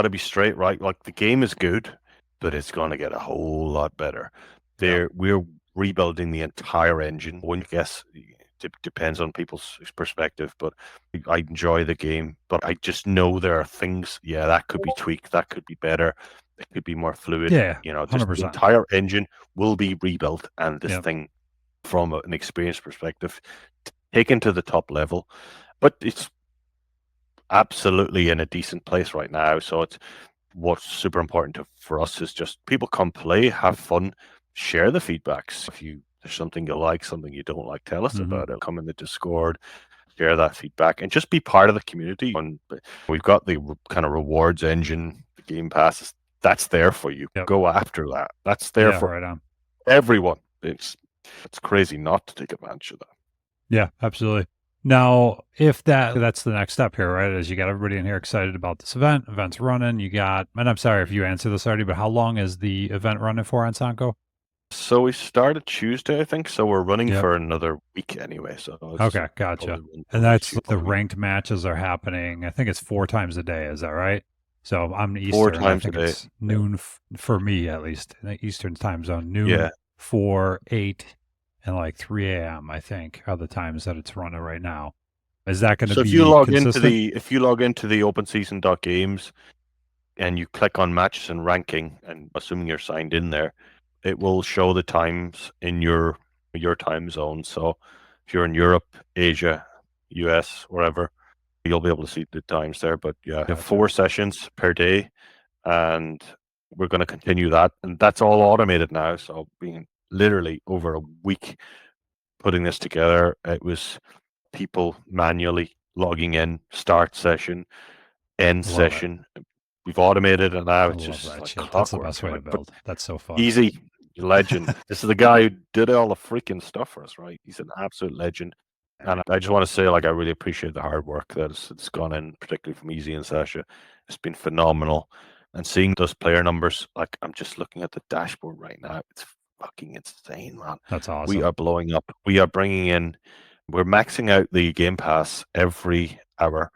be straight, right? Like the game is good, but it's gonna get a whole lot better. Yep. We're rebuilding the entire engine. One guess depends on people's perspective, but I enjoy the game. But I just know there are things, yeah, that could be tweaked, that could be better, it could be more fluid. Yeah, You know, just the 100%. entire engine will be rebuilt, and this Yep. thing, from an experience perspective, taken to the top level. But it's absolutely in a decent place right now. So it's what's super important for us is just people come play, have fun, share the feedbacks. If there's something you like, something you don't like, tell us about it. Come in the Discord, share that feedback, and just be part of the community. And we've got the kind of rewards engine, the Game Passes. That's there for you. Yep. Go after that. That's there for right on. everyone. It's crazy not to take advantage of that. Yeah, absolutely. Now, if that's the next step here, right? Is you got everybody in here excited about this event. Event's running. You got, and I'm sorry if you answered this already, but how long is the event running for on Sanko? So we started Tuesday, I think. So we're running Yep. for another week anyway. So Okay, gotcha. And that's the ranked matches are happening. I think it's 4 times a day. Is that right? So I'm Four Eastern. I times a think day. it's noon for me at least. In the Eastern time zone, noon, Yeah. 4, 8, and like 3 a.m. I think are the times that it's running right now. Is that going to So be consistent? if you log into the openseason.games and you click on matches and ranking, and assuming you're signed in there, it will show the times in your time zone. So if you're in Europe, Asia, US, wherever, you'll be able to see the times there. But yeah, Gotcha. 4 sessions per day, and we're going to continue that, and that's all automated now. So being literally over a week putting this together, it was people manually logging in, start session, end I love it. session. We've automated it now. I It's love just that like shit. That's the clockwork. best way to But build. That's so fun. easy, legend. This is the guy who did all the freaking stuff for us, right? He's an absolute legend. And I just want to say, like, I really appreciate the hard work it's gone in, particularly from Easy and Sasha. It's been phenomenal. And seeing those player numbers, like, I'm just looking at the dashboard right now. It's fucking insane, man. That's We awesome. are blowing up. We are bringing in, we're maxing out the Game Pass every hour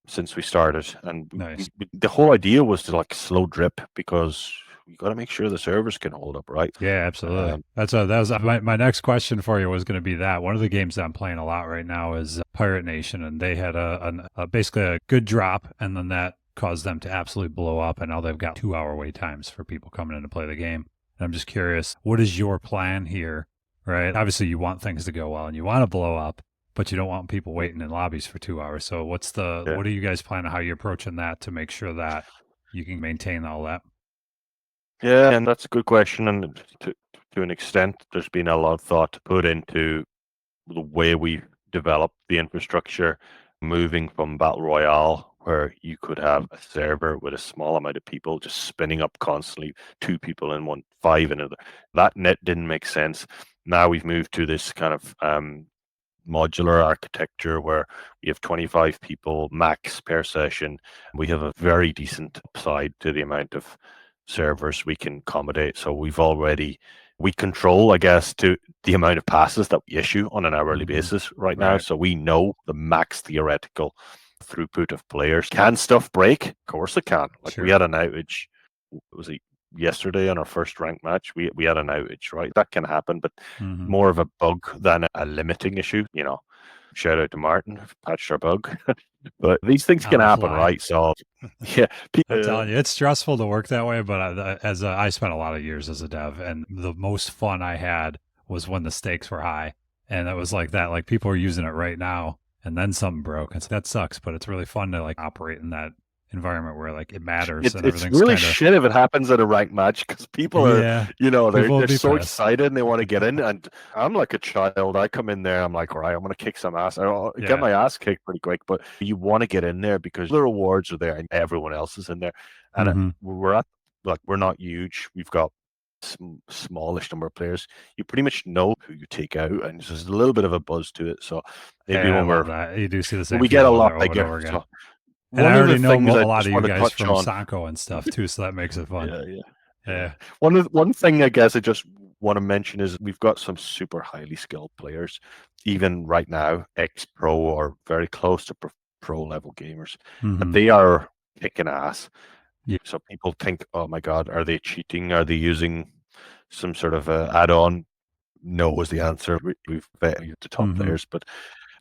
since we started. And Nice. the whole idea was to, like, slow drip, because we got to make sure the servers can hold up, right? Yeah, absolutely. That was my next question for you was going to be that. One of the games that I'm playing a lot right now is Pirate Nation, and they had basically a good drop, and then that caused them to absolutely blow up, and now they've got 2-hour wait times for people coming in to play the game. And I'm just curious, what is your plan here, right? Obviously, you want things to go well, and you want to blow up, but you don't want people waiting in lobbies for 2 hours. So what are you guys planning, how you're approaching that to make sure that you can maintain all that? Yeah, and that's a good question. And to an extent, there's been a lot of thought put into the way we develop the infrastructure, moving from Battle Royale, where you could have a server with a small amount of people just spinning up constantly, 2 people in one, 5 in another. That net didn't make sense. Now we've moved to this kind of modular architecture where we have 25 people max per session. We have a very decent upside to the amount of servers we can accommodate. So we control, I guess, to the amount of passes that we issue on an hourly basis right now. So we know the max theoretical throughput of players. Can stuff break? Of course it can. Like we had an outage. Was it yesterday on our first ranked match? We had an outage, right? That can happen, but more of a bug than a limiting issue. You know, shout out to Martin, patched our bug. But these things can happen, right? So, yeah, I'm telling you, it's stressful to work that way. But I spent a lot of years as a dev, and the most fun I had was when the stakes were high, and it was like that. Like people are using it right now, and then something broke, and so that sucks. But it's really fun to like operate in that environment where like it matters and everything's really shit if it happens at a ranked match because people are, you know, they're so excited and they want to get in. And I'm like a child. I come in there, I'm like, all right, I'm going to kick some ass. I'll get my ass kicked pretty quick, but you want to get in there because the rewards are there and everyone else is in there. And we're not huge. We've got smallish number of players. You pretty much know who you take out, and there's a little bit of a buzz to it. So maybe you do see the same, we get a lot over and over again. So, and I already know a lot of you guys from Sanko and stuff too, so that makes it fun. Yeah. One thing I guess I just want to mention is we've got some super highly skilled players, even right now, ex-pro or very close to pro level gamers, and they are kicking ass. So people think, oh my God, are they cheating? Are they using some sort of add-on? No was the answer. We've vetted the top players, but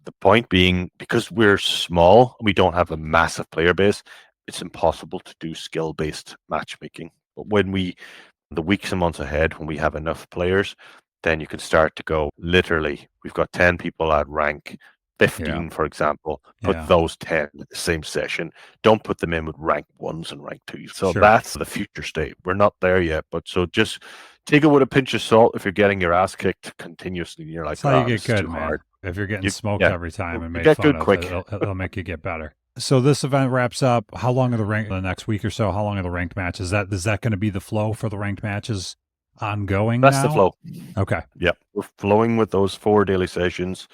the point being, because we're small, we don't have a massive player base, it's impossible to do skill-based matchmaking. But the weeks and months ahead, when we have enough players, then you can start to go, literally, we've got 10 people at rank 15, for example, put those 10 in the same session. Don't put them in with rank 1s and rank 2s. So that's the future state. We're not there yet, but so just take it with a pinch of salt if you're getting your ass kicked continuously. You're like, that's how you get good, man. Hard. If you're getting smoked every time and made fun of, it'll make you get better. So this event wraps up. How long are the next week or so? How long are the ranked matches? Is that going to be the flow for the ranked matches ongoing? That's the flow. Okay. Yep. We're flowing with those 4 daily sessions.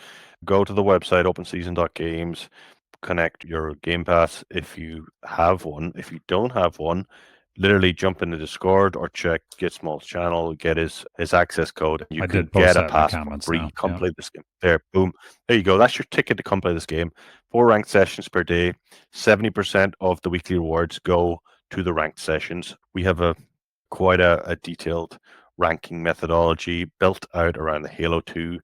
Go to the website, openseason.games, connect your Game Pass if you have one. If you don't have one, literally jump into Discord or check Get Small's channel, get his access code. You can get a pass for free. Come play this game. There, boom. There you go. That's your ticket to come play this game. 4 ranked sessions per day. 70% of the weekly rewards go to the ranked sessions. We have quite a detailed ranking methodology built out around the Halo 2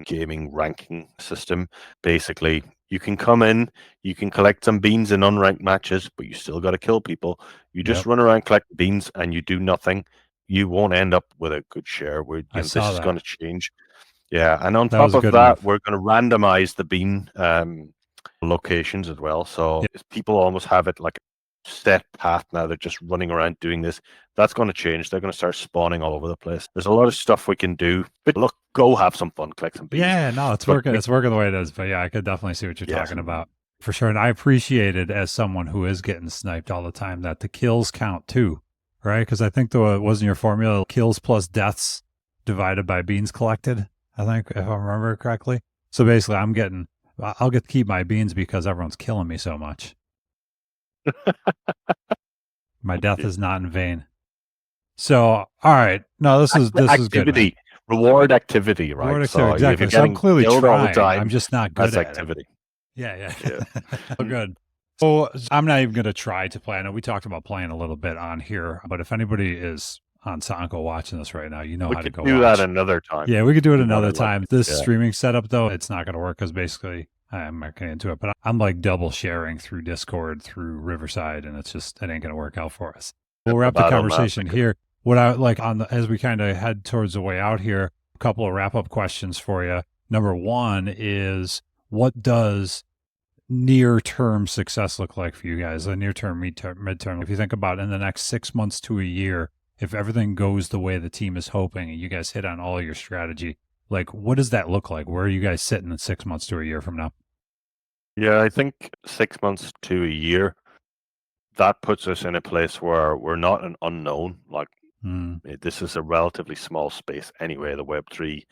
gaming ranking system. Basically, you can come in, you can collect some beans in unranked matches, but you still got to kill people. You just run around, collect beans, and you do nothing. You won't end up with a good share. This is going to change. Yeah, and on top of that, we're going to randomize the bean locations as well. So people almost have it like a set path now. They're just running around doing this. That's going to change. They're going to start spawning all over the place. There's a lot of stuff we can do. But look, go have some fun, collect some beans. Yeah, no, it's working. It's working the way it is. But yeah, I could definitely see what you're talking about for sure. And I appreciate it as someone who is getting sniped all the time that the kills count too, right? Because I think it wasn't your formula kills plus deaths divided by beans collected. I think if I remember correctly. So basically, I'll get to keep my beans because everyone's killing me so much. My death is not in vain. So, all right. No, this is good. Man. Reward activity, right? Reward activity, exactly. So I'm clearly trying. I'm just not good at activity. Yeah. Oh, good. So I'm not even going to try to play. I know we talked about playing a little bit on here, but if anybody is on Sanko watching this right now, you know We how to could go do watch. that another time. Yeah, we could do it You another wanna, like, time. This yeah. streaming setup, though, it's not going to work because basically I'm not getting into it, but I'm like double sharing through Discord, through Riverside, and it ain't going to work out for us. We'll wrap the Bad on that, conversation because here. What I like as we kind of head towards the way out here, a couple of wrap up questions for you. Number one is, what does near term success look like for you guys? The near term, midterm. If you think about in the next 6 months to a year, if everything goes the way the team is hoping and you guys hit on all your strategy, like what does that look like? Where are you guys sitting in 6 months to a year from now? Yeah, I think 6 months to a year, that puts us in a place where we're not an unknown. Like, this is a relatively small space anyway, the Web3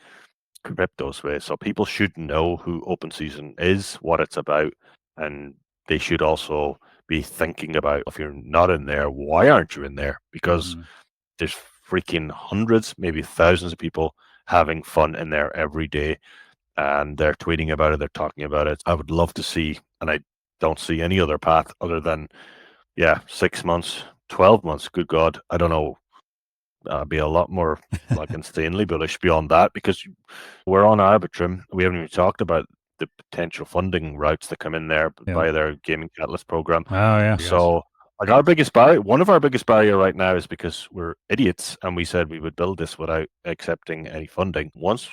crypto space. So people should know who OpenSeason is, what it's about, and they should also be thinking about, if you're not in there, why aren't you in there? Because there's freaking hundreds, maybe thousands of people having fun in there every day, and they're tweeting about it, they're talking about it. I would love to see, and I don't see any other path other than, 6 months, 12 months. Good God, I don't know. Be a lot more like insanely bullish beyond that, because we're on Arbitrum. We haven't even talked about the potential funding routes that come in there by their Gaming Catalyst program. Oh yeah. So, like, one of our biggest barrier right now is because we're idiots and we said we would build this without accepting any funding. Once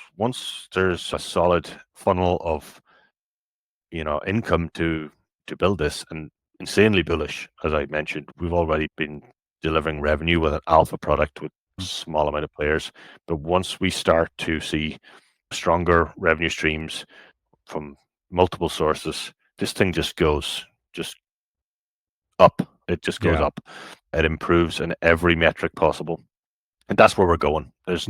there's a solid funnel of income to build this, and insanely bullish, as I mentioned, we've already been delivering revenue with an alpha product with a small amount of players. But once we start to see stronger revenue streams from multiple sources, this thing just goes up. It just goes up. It improves in every metric possible, and that's where we're going. There's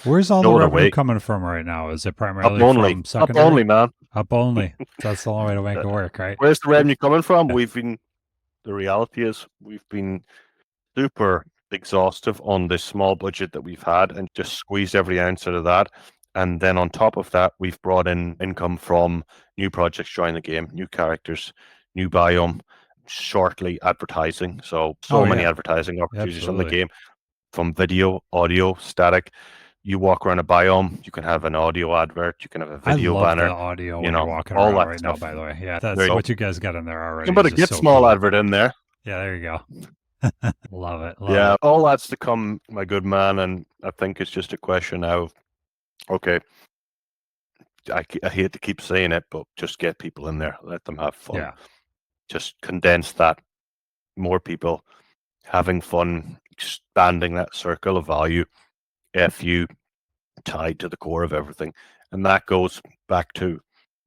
Where's all no the other revenue way. coming from right now? Is it primarily Up only, from secondary? up only, man. Up only. That's the only way to make it work, right? Where's the revenue coming from? The reality is we've been super exhaustive on this small budget that we've had and just squeezed every ounce out of that. And then on top of that, we've brought in income from new projects joining the game, new characters, new biome, shortly advertising. So many advertising opportunities on the game, from video, audio, static. You walk around a biome, you can have an audio advert, you can have a video banner. I love the audio when you're walking all around that right stuff. now, by the way. Yeah, that's what you guys got in there already. But it gets small advert in there. Yeah, there you go. Love it. All that's to come, my good man. And I think it's just a question now of, okay, I hate to keep saying it, but just get people in there. Let them have fun. Yeah. Just condense that. More people having fun, expanding that circle of value. FU tied to the core of everything. And that goes back to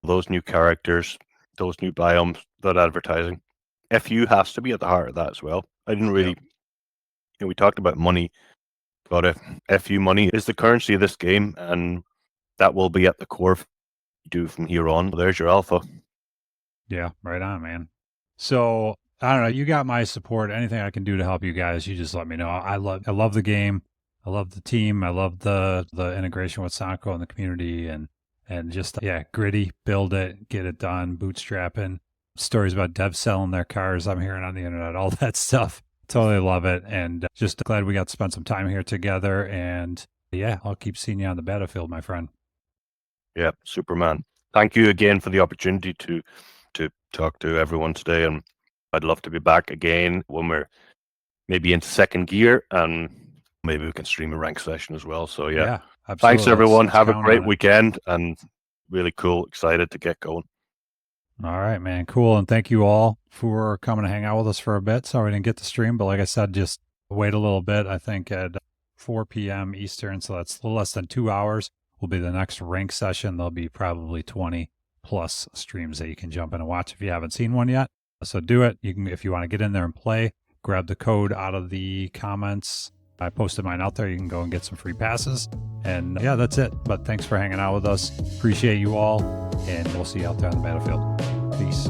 those new characters, those new biomes, that advertising. FU has to be at the heart of that as well. I didn't really, we talked about money, but FU money is the currency of this game, and that will be at the core of what you do from here on. There's your alpha. Yeah, right on, man. So I don't know. You got my support. Anything I can do to help you guys, you just let me know. I love the game. I love the team. I love the integration with Sanko and the community, and just gritty, build it, get it done, bootstrapping. Stories about devs selling their cars I'm hearing on the internet, all that stuff. Totally love it, and just glad we got to spend some time here together. And I'll keep seeing you on the battlefield, my friend. Yeah, Superman. Thank you again for the opportunity to talk to everyone today, and I'd love to be back again when we're maybe into second gear, and maybe we can stream a rank session as well. So absolutely. Thanks everyone. Have a great weekend, and really cool. Excited to get going. All right, man. Cool. And thank you all for coming to hang out with us for a bit. Sorry we didn't get to stream, but like I said, just wait a little bit. I think at 4 p.m. Eastern, so that's a little less than 2 hours, will be the next rank session. There'll be probably 20 plus streams that you can jump in and watch if you haven't seen one yet. So do it. You can, if you want to get in there and play, grab the code out of the comments. I posted mine out there. You can go and get some free passes. And that's it. But thanks for hanging out with us. Appreciate you all. And we'll see you out there on the battlefield. Peace.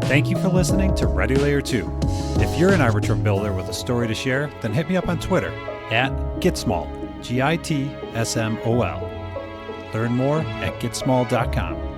Thank you for listening to Ready Layer 2. If you're an Arbitrum builder with a story to share, then hit me up on Twitter at GitSmall, GITSMOL. Learn more at gitsmall.com.